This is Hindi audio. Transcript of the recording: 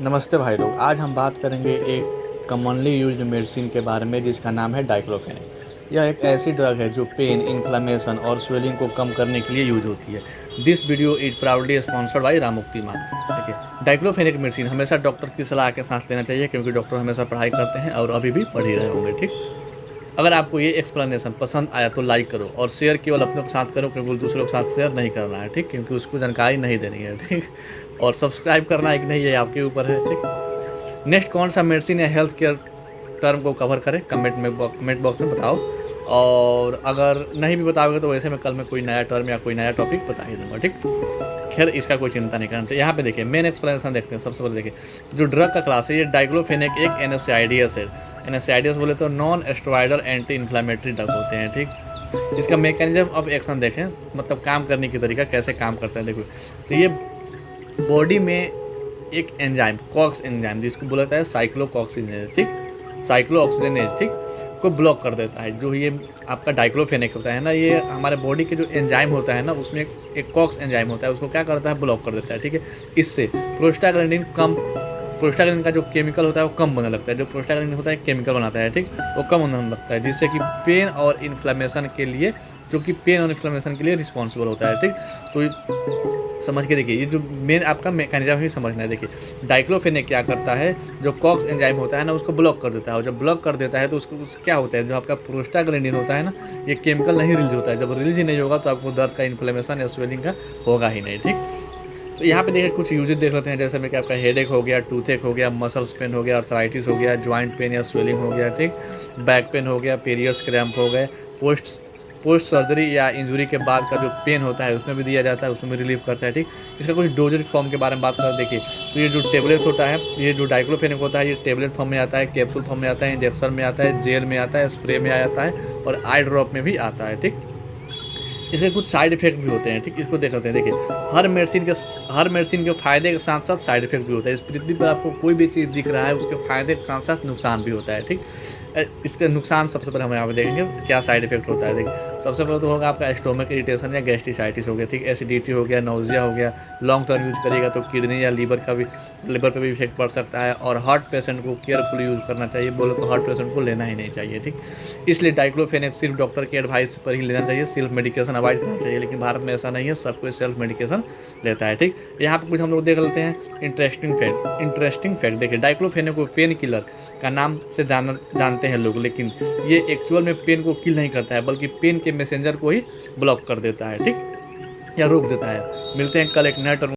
नमस्ते भाई लोग। आज हम बात करेंगे एक कॉमनली यूज्ड मेडिसिन के बारे में जिसका नाम है डाइक्लोफेनेक। यह एक ऐसी ड्रग है जो पेन, इन्फ्लेमेशन और स्वेलिंग को कम करने के लिए यूज होती है। This video is proudly sponsored by रामुक्ति माँ। देखिए, डाइक्लोफेनेक मेडिसिन हमेशा डॉक्टर की सलाह के साथ लेना चाहिए, क्योंकि डॉक्टर हमेशा पढ़ाई करते हैं और अभी भी पढ़ ही रहे होंगे। ठीक, अगर आपको ये एक्सप्लेनेशन पसंद आया तो लाइक करो और शेयर केवल अपने के साथ करो, क्योंकि दूसरों के साथ शेयर नहीं करना है। ठीक, क्योंकि उसको जानकारी नहीं देनी है। ठीक, और सब्सक्राइब करना है कि नहीं, ये आपके ऊपर है। ठीक, नेक्स्ट कौन सा मेडिसिन या हेल्थ केयर टर्म को कवर करें, कमेंट बॉक्स में बताओ। और अगर नहीं भी बताओगे तो वैसे मैं कल में कोई नया टर्म या कोई नया टॉपिक बता ही दूंगा। ठीक, खैर इसका कोई चिंता नहीं करना। तो यहाँ पे देखिए, मेन एक्सप्लेनेशन देखते हैं। सबसे पहले देखिए, जो ड्रग का क्लास है, ये डाइक्लोफेनेक एक NSAIDs है। NSAIDs बोले तो non steroidal anti inflammatory drug होते हैं। ठीक, इसका मैकेनिज्म ऑफ एक्शन देखें, मतलब काम करने की तरीका कैसे काम करता है। देखो, तो ये बॉडी में एक एंजाइम, कॉक्स एंजाइम, जिसको बोला जाता है साइक्लोकॉक्सिनेज, ठीक, साइक्लोऑक्सीजनेज, ठीक, को ब्लॉक कर देता है। जो ये आपका डाइक्लोफेनेक होता है ना, ये हमारे बॉडी के जो एंजाइम होता है ना, उसमें एक कॉक्स एंजाइम होता है, उसको क्या करता है, ब्लॉक कर देता है। ठीक है, इससे प्रोस्टाग्लैंडिन का जो केमिकल होता है वो कम बनने लगता है। जो प्रोस्टाग्लैंडिन होता है केमिकल बनाता है, ठीक, वो कम होने लगता है, जिससे कि पेन और इन्फ्लेमेशन के लिए, जो कि पेन और इन्फ्लेमेशन के लिए रिस्पॉन्सिबल होता है। ठीक, तो समझ के देखिए, ये जो मेन आपका मैकेनिज्म ही समझना है। देखिए, डाइक्लोफेनेक क्या करता है, जो कॉक्स एंजाइम होता है ना, उसको ब्लॉक कर देता है। और जब ब्लॉक कर देता है तो उसको क्या होता है, जो आपका प्रोस्टाग्लैंडिन होता है ना, ये केमिकल नहीं रिलीज होता है। जब रिलीज ही नहीं होगा तो आपको दर्द का, इन्फ्लेमेशन या स्वेलिंग का होगा ही नहीं। ठीक, तो यहाँ पे देखिए कुछ यूजेस देख लेते हैं, जैसे में कि आपका हेडेक हो गया, टूथेक हो गया, मसल्स पेन हो गया, अर्थराइटिस हो गया, ज्वाइंट पेन या स्वेलिंग हो गया, ठीक, बैक पेन हो गया, पीरियड्स क्रैम्प हो गए, पोस्ट सर्जरी या इंजरी के बाद का जो पेन होता है उसमें भी दिया जाता है, उसमें भी रिलीफ करता है। ठीक, इसका कुछ डोजेज फॉर्म के बारे में बात करें। देखिए, तो ये जो टेबलेट होता है, ये जो डाइक्लोफेनेक होता है, ये टेबलेट फॉर्म में आता है, कैप्सूल फॉर्म में आता है, इंजेक्शन में आता है, जेल में आता है, स्प्रे में आ जाता है और आई ड्रॉप में भी आता है। ठीक, इसके कुछ साइड इफेक्ट भी होते हैं। ठीक, इसको देख लेते हैं। देखिए, हर मेडिसिन के फायदे के साथ साथ साइड इफेक्ट भी होता है। इस पृथ्वी पर आपको कोई भी चीज़ दिख रहा है, उसके फायदे के साथ साथ नुकसान भी होता है। ठीक, इसके नुकसान सबसे पहले हम यहाँ पे देखेंगे क्या साइड इफेक्ट होता है। देखिए, सबसे पहले तो होगा आपका स्टोमक इरिटेशन या गैस्ट्रिसाइटिस हो गया, ठीक, एसिडिटी हो गया, नोजिया हो गया। लॉन्ग टर्म यूज करेगा तो किडनी या लिवर पर भी इफेक्ट पड़ सकता है। और हार्ट पेशेंट को केयरफुली यूज करना चाहिए, बोले तो हार्ट पेशेंट को लेना ही नहीं चाहिए। ठीक, इसलिए डाइक्लोफेनेक सिर्फ डॉक्टर की एडवाइस पर ही लेना चाहिए, सेल्फ मेडिकेशन अवॉइड करना चाहिए। लेकिन भारत में ऐसा नहीं है, सब कोई सेल्फ मेडिकेशन लेता है। ठीक, यहाँ पर कुछ हम लोग देख लेते हैं इंटरेस्टिंग फैक्ट। देखिए, डाइक्लोफेनेक को पेन किलर का नाम से जानते हैं लोग, लेकिन ये एक्चुअल में पेन को किल नहीं करता है, बल्कि पेन के मैसेंजर को ही ब्लॉक कर देता है। ठीक, या रोक देता है। मिलते हैं कल एक नया टर्म